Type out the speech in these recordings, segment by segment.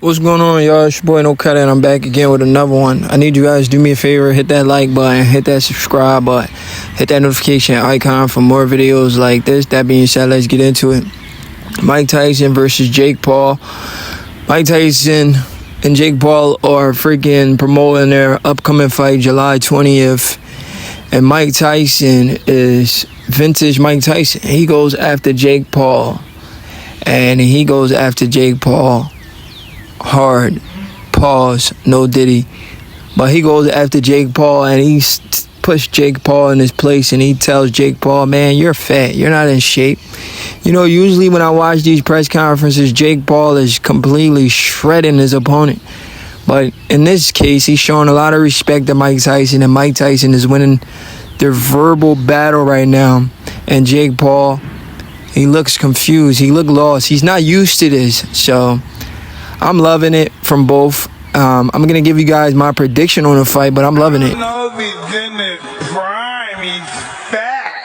What's going on, y'all? It's your boy No Cut, and I'm back again with another one. I need you guys to do me a favor, hit that like button, hit that subscribe button, hit that notification icon for more videos like this. That being said, let's get into it. Mike Tyson versus Jake Paul. Mike Tyson and Jake Paul are freaking promoting their upcoming fight July 20th. And Mike Tyson is vintage Mike Tyson. He goes after Jake Paul. And he goes after Jake Paul hard. Pause. No Diddy. But he goes after Jake Paul and he pushed Jake Paul in his place, and he tells Jake Paul, man, you're fat. You're not in shape. You know, usually when I watch these press conferences, Jake Paul is completely shredding his opponent. But in this case, he's showing a lot of respect to Mike Tyson, and Mike Tyson is winning their verbal battle right now. And Jake Paul, he looks confused. He looks lost. He's not used to this. So I'm loving it from both. I'm going to give you guys my prediction on the fight, but I'm loving it. I don't know if he's in his prime. He's fat.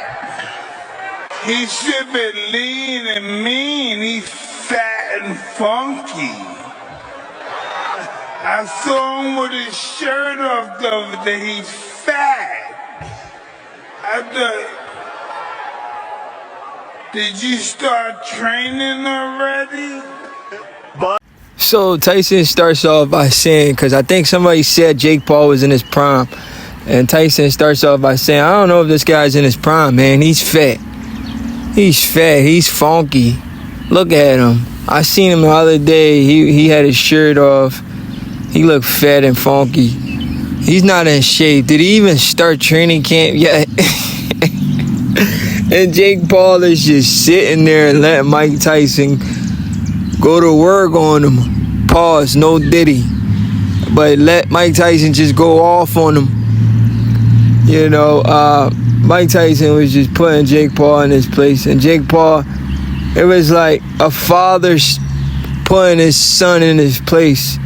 He should be lean and mean. He's fat and funky. I saw him with his shirt off the other day. He's fat. Did you start training already? So Tyson starts off by saying, because I think somebody said Jake Paul was in his prime, and Tyson starts off by saying, I don't know if this guy's in his prime, man. He's fat. He's fat. He's funky. Look at him. I seen him the other day. He had his shirt off. He looked fat and funky. He's not in shape. Did he even start training camp yet? And Jake Paul is just sitting there and letting Mike Tyson go to work on him. Pause, no Diddy. But let Mike Tyson just go off on him. You know, Mike Tyson was just putting Jake Paul in his place. And Jake Paul, it was like a father putting his son in his place.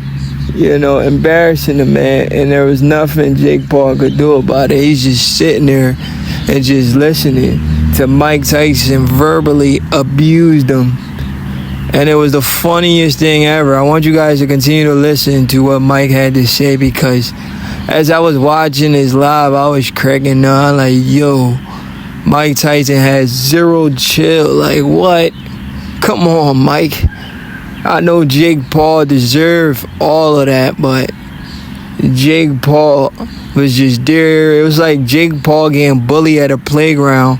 You know, embarrassing the man. And there was nothing Jake Paul could do about it. He's just sitting there and just listening to Mike Tyson verbally abuse him. And it was the funniest thing ever. I want you guys to continue to listen to what Mike had to say, because as I was watching his live, I was cracking up. Like, yo, Mike Tyson has zero chill. Like, what? Come on, Mike. I know Jake Paul deserved all of that, but Jake Paul was just there. It was like Jake Paul getting bullied at a playground,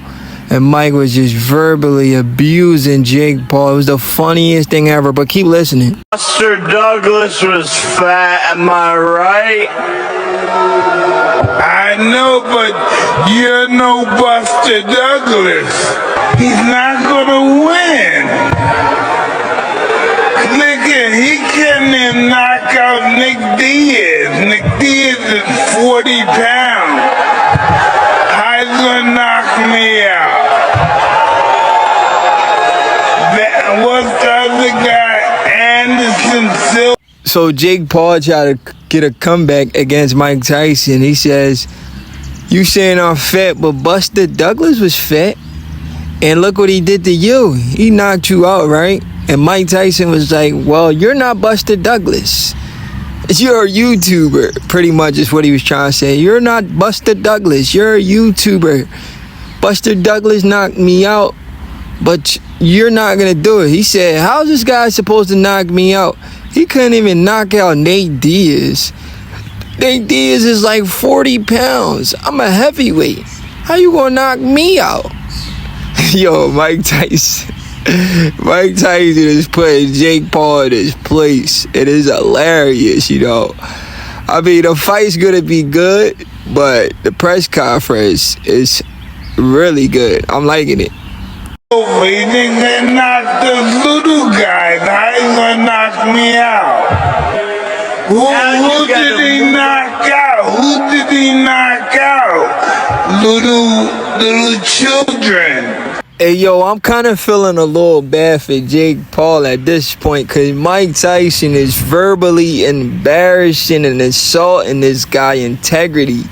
and Mike was just verbally abusing Jake Paul. It was the funniest thing ever, but keep listening. Buster Douglas was fat, am I right? I know, but you're no Buster Douglas. He's not gonna win. Nigga, he couldn't even knock out Nick Diaz. Nick Diaz is 40 pounds. How's he gonna knock me out? What's the other guy? Anderson Silva. So Jake Paul tried to get a comeback against Mike Tyson. He says, you saying I'm fat, but Buster Douglas was fat. And look what he did to you. He knocked you out, right? And Mike Tyson was like, well, you're not Buster Douglas. You're a YouTuber, pretty much is what he was trying to say. You're not Buster Douglas. You're a YouTuber. Buster Douglas knocked me out, but you're not going to do it. He said, how's this guy supposed to knock me out? He couldn't even knock out Nate Diaz. Nate Diaz is like 40 pounds. I'm a heavyweight. How you going to knock me out? Yo, Mike Tyson. Mike Tyson is putting Jake Paul in his place. It is hilarious, you know. I mean, the fight's going to be good, but the press conference is really good. I'm liking it. He didn't knock the little guys. How he gonna knock me out? Who did he knock out? Who did he knock out? Little children. Hey, yo, I'm kind of feeling a little bad for Jake Paul at this point, because Mike Tyson is verbally embarrassing and insulting this guy's integrity.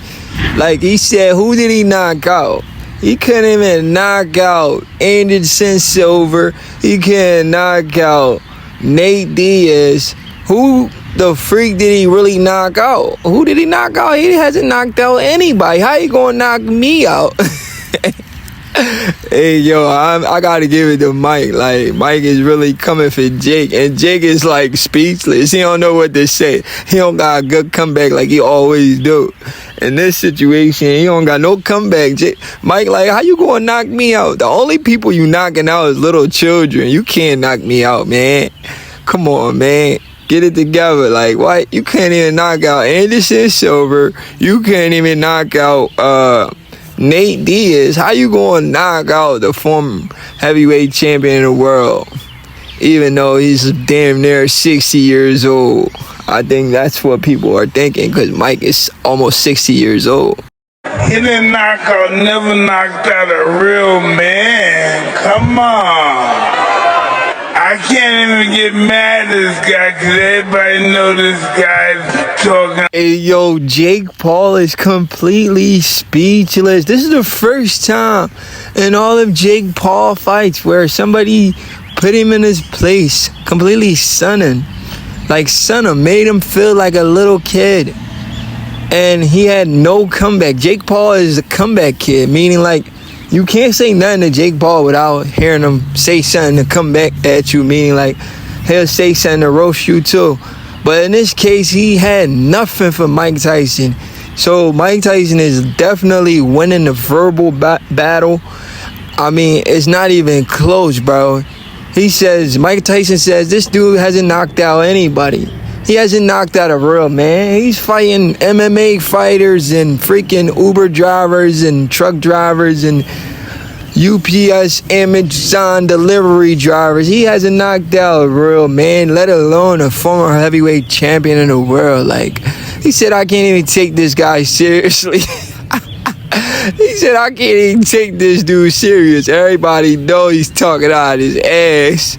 Like he said, who did he knock out? He couldn't even knock out Anderson Silva. He couldn't knock out Nate Diaz. Who the freak did he really knock out? Who did he knock out? He hasn't knocked out anybody. How you gonna knock me out? Hey, yo, I gotta give it to Mike. Like, Mike is really coming for Jake, and Jake is like speechless. He don't know what to say. He don't got a good comeback like he always do. In this situation, he don't got no comeback. Mike, like, how you gonna knock me out? The only people you knocking out is little children. You can't knock me out, man. Come on, man. Get it together. Like, what? You can't even knock out Anderson Silva. You can't even knock out Nate Diaz. How you gonna knock out the former heavyweight champion of the world, even though he's damn near 60 years old? I think that's what people are thinking, because Mike is almost 60 years old. He didn't knock out, never knocked out a real man. Come on. I can't even get mad at this guy because everybody know this guy's talking. Hey, yo, Jake Paul is completely speechless. This is the first time in all of Jake Paul fights where somebody put him in his place, completely stunning. Like, made him feel like a little kid. And he had no comeback. Jake Paul is a comeback kid, meaning like, you can't say nothing to Jake Paul without hearing him say something to come back at you, meaning like he'll say something to roast you too. But in this case, he had nothing for Mike Tyson. So Mike Tyson is definitely winning the verbal battle. I mean, it's not even close, bro. Mike Tyson says, this dude hasn't knocked out anybody. He hasn't knocked out a real man. He's fighting MMA fighters and freaking Uber drivers and truck drivers and UPS, Amazon delivery drivers. He hasn't knocked out a real man, let alone a former heavyweight champion in the world. Like, he said, I can't even take this guy seriously. He said, I can't even take this dude serious. Everybody know he's talking out his ass.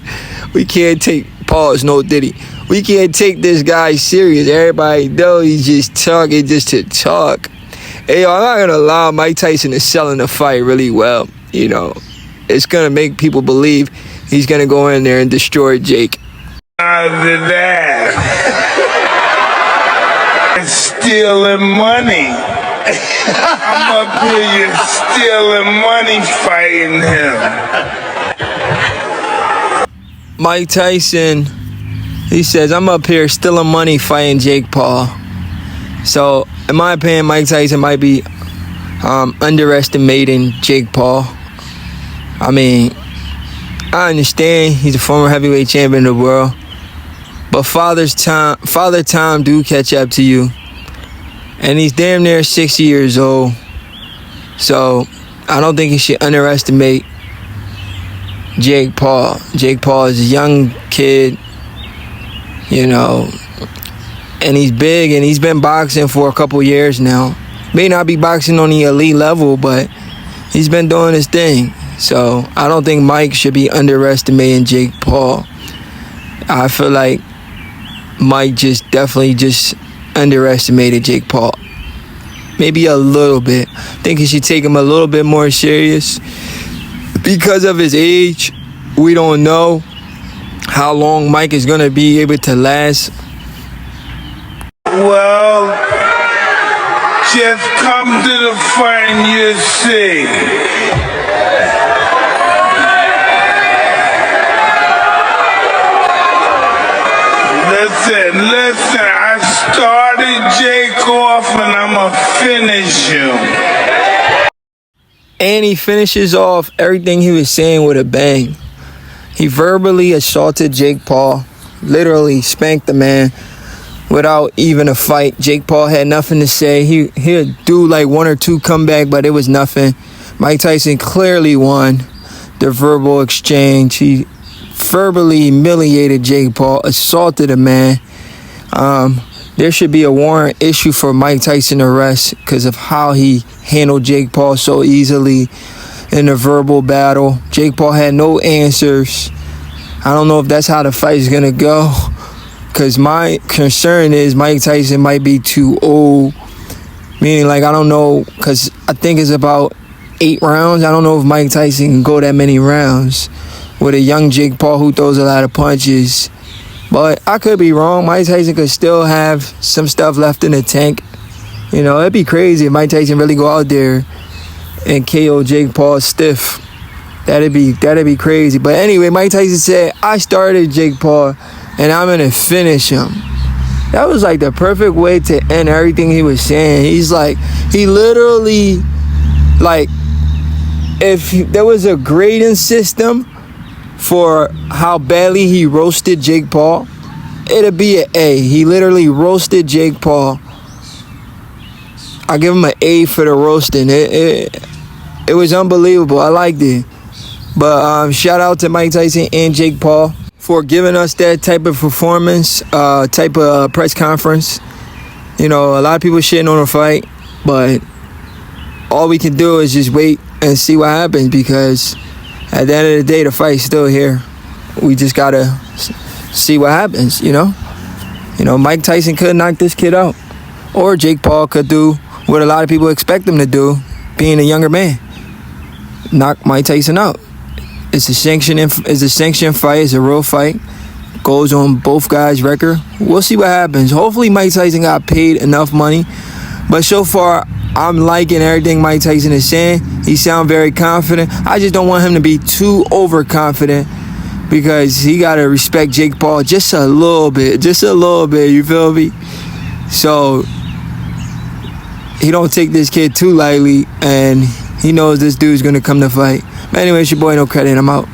We can't take, pause, no diddy. We can't take this guy serious. Everybody know he's just talking just to talk. Hey, yo, I'm not going to allow Mike Tyson to sell in the fight really well. You know, it's going to make people believe he's going to go in there and destroy Jake. After that, stealing money. I'm up here stealing money fighting him. Mike Tyson, he says, I'm up here stealing money fighting Jake Paul. So, in my opinion, Mike Tyson might be underestimating Jake Paul. I mean, I understand he's a former heavyweight champion of the world, but father time do catch up to you. And he's damn near 60 years old. So, I don't think he should underestimate Jake Paul. Jake Paul is a young kid, you know, and he's big, and he's been boxing for a couple years now. May not be boxing on the elite level, but he's been doing his thing. So I don't think Mike should be underestimating Jake Paul. I feel like Mike definitely underestimated Jake Paul. Maybe a little bit. I think he should take him a little bit more serious. Because of his age, we don't know how long Mike is going to be able to last. Well, just come to the fight and you'll see. Listen, I started Jake off and I'm going to finish him. And he finishes off everything he was saying with a bang. He verbally assaulted Jake Paul, literally spanked the man without even a fight. Jake Paul had nothing to say. He'd do like one or two comeback, but it was nothing. Mike Tyson clearly won the verbal exchange. He verbally humiliated Jake Paul, assaulted a man. There should be a warrant issue for Mike Tyson arrest because of how he handled Jake Paul so easily in a verbal battle. Jake Paul had no answers. I don't know if that's how the fight is going to go, because my concern is Mike Tyson might be too old. Meaning, like, I don't know, because I think it's about 8 rounds. I don't know if Mike Tyson can go that many rounds with a young Jake Paul who throws a lot of punches. But I could be wrong. Mike Tyson could still have some stuff left in the tank. You know, it'd be crazy if Mike Tyson really go out there and KO Jake Paul stiff. That'd be crazy. But anyway, Mike Tyson said, I started Jake Paul and I'm going to finish him. That was like the perfect way to end everything he was saying. He's like, he literally, like, if there was a grading system for how badly he roasted Jake Paul, it'd be an A. He literally roasted Jake Paul. I give him an A for the roasting. It was unbelievable. I liked it. But shout out to Mike Tyson and Jake Paul for giving us that type of performance, type of press conference. You know, a lot of people shitting on the fight, but all we can do is just wait and see what happens, because at the end of the day, the fight's still here. We just gotta see what happens, you know? You know, Mike Tyson could knock this kid out, or Jake Paul could do what a lot of people expect him to do, being a younger man. Knock Mike Tyson out. It's a sanctioned fight. It's a real fight. Goes on both guys' record. We'll see what happens. Hopefully Mike Tyson got paid enough money. But so far, I'm liking everything Mike Tyson is saying. He sounds very confident. I just don't want him to be too overconfident, because he got to respect Jake Paul just a little bit. Just a little bit, you feel me? So he don't take this kid too lightly, and he knows this dude's going to come to fight. But anyway, it's your boy No Credit. I'm out.